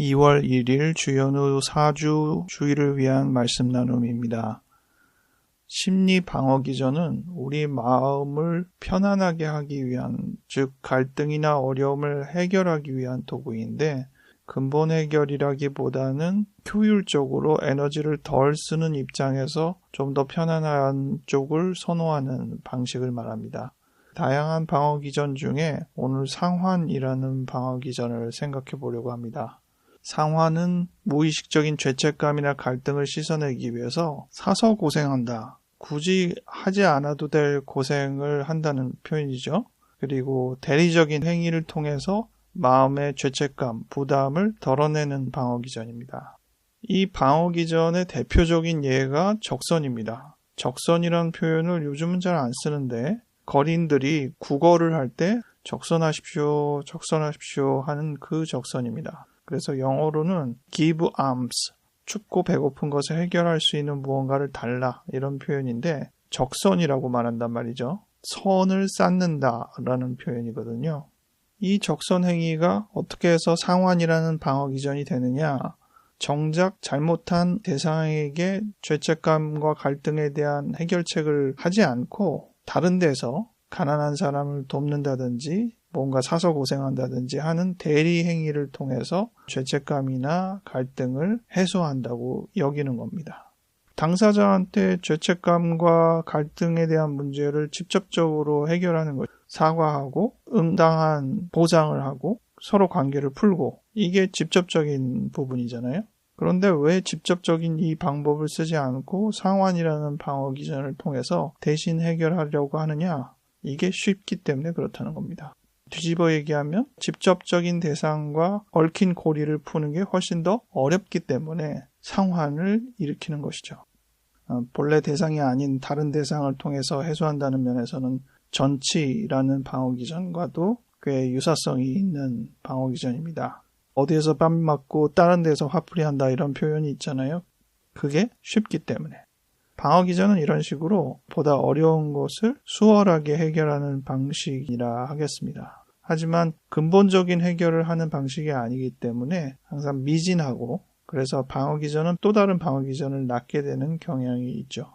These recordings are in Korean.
2월 1일 주연후 4주 주일을 위한 말씀 나눔입니다. 심리 방어 기전은 우리 마음을 편안하게 하기 위한, 즉 갈등이나 어려움을 해결하기 위한 도구인데, 근본 해결이라기보다는 효율적으로 에너지를 덜 쓰는 입장에서 좀 더 편안한 쪽을 선호하는 방식을 말합니다. 다양한 방어 기전 중에 오늘 상환이라는 방어 기전을 생각해 보려고 합니다. 상환은 무의식적인 죄책감이나 갈등을 씻어내기 위해서 사서 고생한다, 굳이 하지 않아도 될 고생을 한다는 표현이죠. 그리고 대리적인 행위를 통해서 마음의 죄책감, 부담을 덜어내는 방어기전입니다. 이 방어기전의 대표적인 예가 적선입니다. 적선이라는 표현을 요즘은 잘 안 쓰는데, 거린들이 국어를 할 때 적선하십시오, 적선하십시오 하는 그 적선입니다. 그래서 영어로는 give alms, 춥고 배고픈 것을 해결할 수 있는 무언가를 달라, 이런 표현인데 적선이라고 말한단 말이죠. 선을 쌓는다라는 표현이거든요. 이 적선 행위가 어떻게 해서 상환이라는 방어 기전이 되느냐? 정작 잘못한 대상에게 죄책감과 갈등에 대한 해결책을 하지 않고 다른 데서 가난한 사람을 돕는다든지 뭔가 사서 고생한다든지 하는 대리 행위를 통해서 죄책감이나 갈등을 해소한다고 여기는 겁니다. 당사자한테 죄책감과 갈등에 대한 문제를 직접적으로 해결하는 것, 사과하고 응당한 보상을 하고 서로 관계를 풀고, 이게 직접적인 부분이잖아요. 그런데 왜 직접적인 이 방법을 쓰지 않고 상환이라는 방어 기전을 통해서 대신 해결하려고 하느냐? 이게 쉽기 때문에 그렇다는 겁니다. 뒤집어 얘기하면 직접적인 대상과 얽힌 고리를 푸는 게 훨씬 더 어렵기 때문에 상환을 일으키는 것이죠. 본래 대상이 아닌 다른 대상을 통해서 해소한다는 면에서는 전치라는 방어기전과도 꽤 유사성이 있는 방어기전입니다. 어디에서 뺨 맞고 다른 데서 화풀이 한다, 이런 표현이 있잖아요. 그게 쉽기 때문에. 방어기전은 이런 식으로 보다 어려운 것을 수월하게 해결하는 방식이라 하겠습니다. 하지만 근본적인 해결을 하는 방식이 아니기 때문에 항상 미진하고, 그래서 방어기전은 또 다른 방어기전을 낳게 되는 경향이 있죠.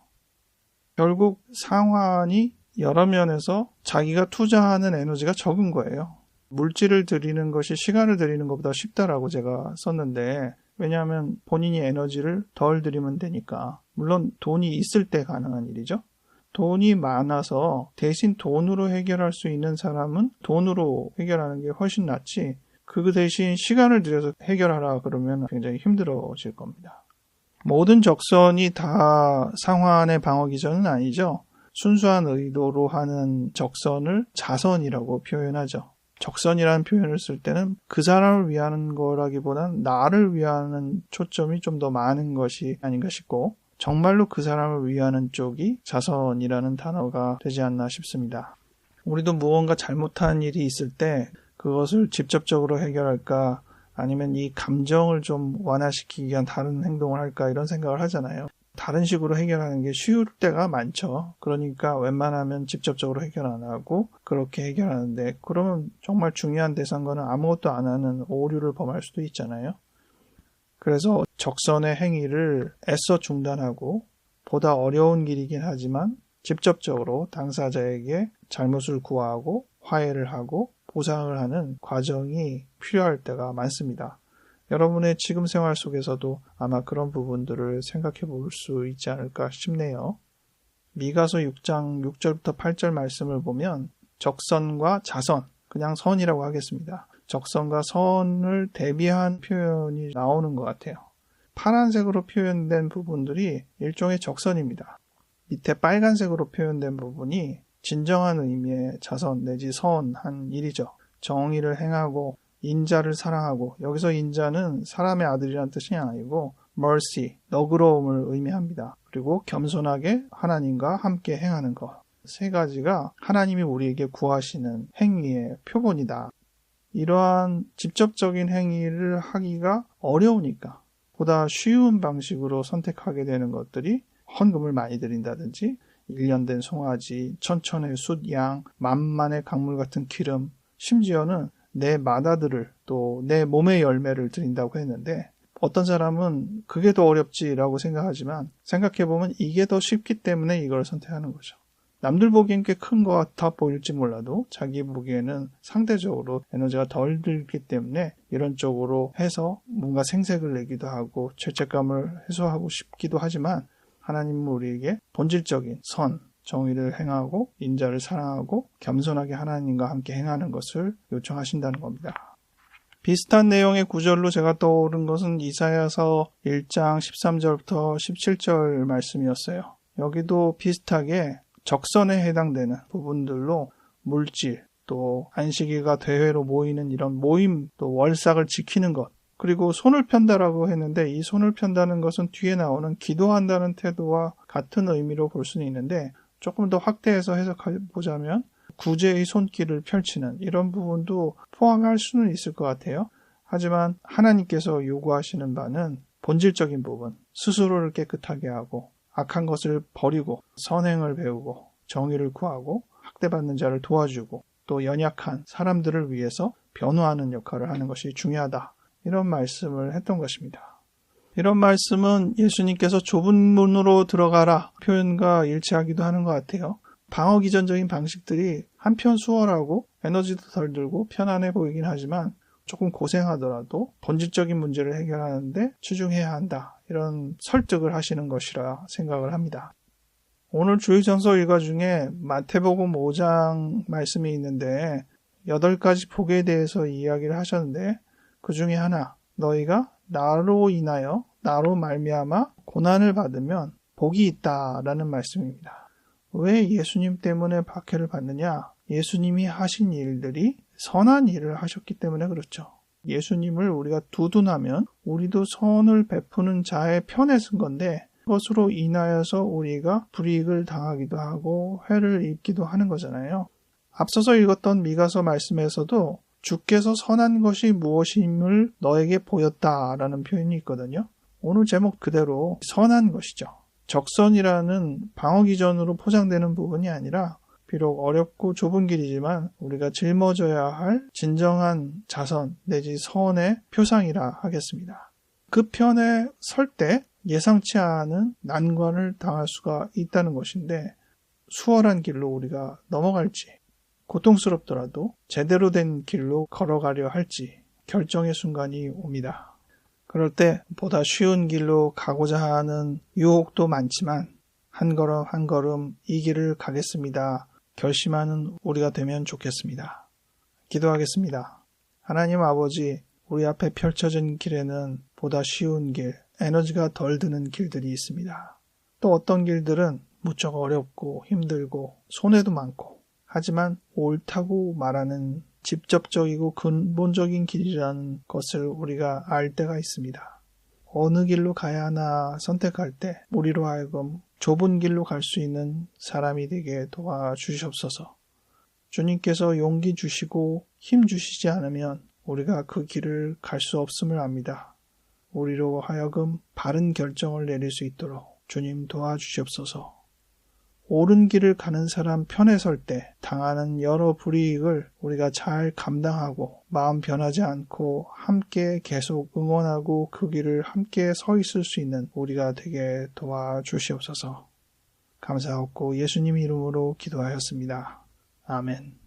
결국 상환이 여러 면에서 자기가 투자하는 에너지가 적은 거예요. 물질을 들이는 것이 시간을 들이는 것보다 쉽다라고 제가 썼는데, 왜냐하면 본인이 에너지를 덜 들이면 되니까. 물론 돈이 있을 때 가능한 일이죠. 돈이 많아서 대신 돈으로 해결할 수 있는 사람은 돈으로 해결하는 게 훨씬 낫지, 그 대신 시간을 들여서 해결하라 그러면 굉장히 힘들어질 겁니다. 모든 적선이 다 상환의 방어기전은 아니죠. 순수한 의도로 하는 적선을 자선이라고 표현하죠. 적선이라는 표현을 쓸 때는 그 사람을 위하는 거라기보다는 나를 위하는 초점이 좀 더 많은 것이 아닌가 싶고, 정말로 그 사람을 위하는 쪽이 자선이라는 단어가 되지 않나 싶습니다. 우리도 무언가 잘못한 일이 있을 때 그것을 직접적으로 해결할까, 아니면 이 감정을 좀 완화시키기 위한 다른 행동을 할까, 이런 생각을 하잖아요. 다른 식으로 해결하는 게 쉬울 때가 많죠. 그러니까 웬만하면 직접적으로 해결 안 하고 그렇게 해결하는데, 그러면 정말 중요한 대상과는 아무것도 안 하는 오류를 범할 수도 있잖아요. 그래서 적선의 행위를 애써 중단하고, 보다 어려운 길이긴 하지만 직접적으로 당사자에게 잘못을 구하고 화해를 하고 보상을 하는 과정이 필요할 때가 많습니다. 여러분의 지금 생활 속에서도 아마 그런 부분들을 생각해 볼 수 있지 않을까 싶네요. 미가서 6장 6절부터 8절 말씀을 보면 적선과 자선, 그냥 선이라고 하겠습니다. 적선과 선을 대비한 표현이 나오는 것 같아요. 파란색으로 표현된 부분들이 일종의 적선입니다. 밑에 빨간색으로 표현된 부분이 진정한 의미의 자선 내지 선한 일이죠. 정의를 행하고 인자를 사랑하고, 여기서 인자는 사람의 아들이라는 뜻이 아니고 mercy, 너그러움을 의미합니다. 그리고 겸손하게 하나님과 함께 행하는 것. 세 가지가 하나님이 우리에게 구하시는 행위의 표본이다. 이러한 직접적인 행위를 하기가 어려우니까 보다 쉬운 방식으로 선택하게 되는 것들이 헌금을 많이 드린다든지 1년 된 송아지, 천천의 숫, 양, 만만의 강물 같은 기름, 심지어는 내 마다들을 또 내 몸의 열매를 드린다고 했는데 어떤 사람은 그게 더 어렵지라고 생각하지만 생각해보면 이게 더 쉽기 때문에 이걸 선택하는 거죠. 남들 보기엔 꽤 큰 것 같아 보일지 몰라도 자기 보기에는 상대적으로 에너지가 덜 들기 때문에 이런 쪽으로 해서 뭔가 생색을 내기도 하고 죄책감을 해소하고 싶기도 하지만 하나님은 우리에게 본질적인 선, 정의를 행하고 인자를 사랑하고 겸손하게 하나님과 함께 행하는 것을 요청하신다는 겁니다. 비슷한 내용의 구절로 제가 떠오른 것은 이사야서 1장 13절부터 17절 말씀이었어요. 여기도 비슷하게 적선에 해당되는 부분들로 물질, 또 안식일과 대회로 모이는 이런 모임, 또 월삭을 지키는 것, 그리고 손을 편다라고 했는데 이 손을 편다는 것은 뒤에 나오는 기도한다는 태도와 같은 의미로 볼 수는 있는데 조금 더 확대해서 해석해보자면 구제의 손길을 펼치는 이런 부분도 포함할 수는 있을 것 같아요. 하지만 하나님께서 요구하시는 바는 본질적인 부분, 스스로를 깨끗하게 하고 악한 것을 버리고 선행을 배우고 정의를 구하고 학대받는 자를 도와주고 또 연약한 사람들을 위해서 변호하는 역할을 하는 것이 중요하다. 이런 말씀을 했던 것입니다. 이런 말씀은 예수님께서 좁은 문으로 들어가라 표현과 일치하기도 하는 것 같아요. 방어 기전적인 방식들이 한편 수월하고 에너지도 덜 들고 편안해 보이긴 하지만 조금 고생하더라도 본질적인 문제를 해결하는데 치중해야 한다. 이런 설득을 하시는 것이라 생각을 합니다. 오늘 주일전서 일과 중에 마태복음 5장 말씀이 있는데 8가지 복에 대해서 이야기를 하셨는데 그 중에 하나, 너희가 나로 인하여 나로 말미암아 고난을 받으면 복이 있다라는 말씀입니다. 왜 예수님 때문에 박해를 받느냐? 예수님이 하신 일들이 선한 일을 하셨기 때문에 그렇죠. 예수님을 우리가 두둔하면 우리도 선을 베푸는 자의 편에 쓴 건데 그것으로 인하여서 우리가 불이익을 당하기도 하고 해를 입기도 하는 거잖아요. 앞서서 읽었던 미가서 말씀에서도 주께서 선한 것이 무엇임을 너에게 보였다라는 표현이 있거든요. 오늘 제목 그대로 선한 것이죠. 적선이라는 방어기전으로 포장되는 부분이 아니라 비록 어렵고 좁은 길이지만 우리가 짊어져야 할 진정한 자선 내지 선의 표상이라 하겠습니다. 그 편에 설 때 예상치 않은 난관을 당할 수가 있다는 것인데 수월한 길로 우리가 넘어갈지 고통스럽더라도 제대로 된 길로 걸어가려 할지 결정의 순간이 옵니다. 그럴 때 보다 쉬운 길로 가고자 하는 유혹도 많지만 한 걸음 한 걸음 이 길을 가겠습니다. 결심하는 우리가 되면 좋겠습니다. 기도하겠습니다. 하나님 아버지, 우리 앞에 펼쳐진 길에는 보다 쉬운 길, 에너지가 덜 드는 길들이 있습니다. 또 어떤 길들은 무척 어렵고 힘들고 손해도 많고 하지만 옳다고 말하는 직접적이고 근본적인 길이라는 것을 우리가 알 때가 있습니다. 어느 길로 가야 하나 선택할 때 우리로 하여금 좁은 길로 갈 수 있는 사람이 되게 도와주시옵소서. 주님께서 용기 주시고 힘 주시지 않으면 우리가 그 길을 갈 수 없음을 압니다. 우리로 하여금 바른 결정을 내릴 수 있도록 주님 도와주시옵소서. 옳은 길을 가는 사람 편에 설 때 당하는 여러 불이익을 우리가 잘 감당하고 마음 변하지 않고 함께 계속 응원하고 그 길을 함께 서 있을 수 있는 우리가 되게 도와주시옵소서. 감사하고 예수님 이름으로 기도하였습니다. 아멘.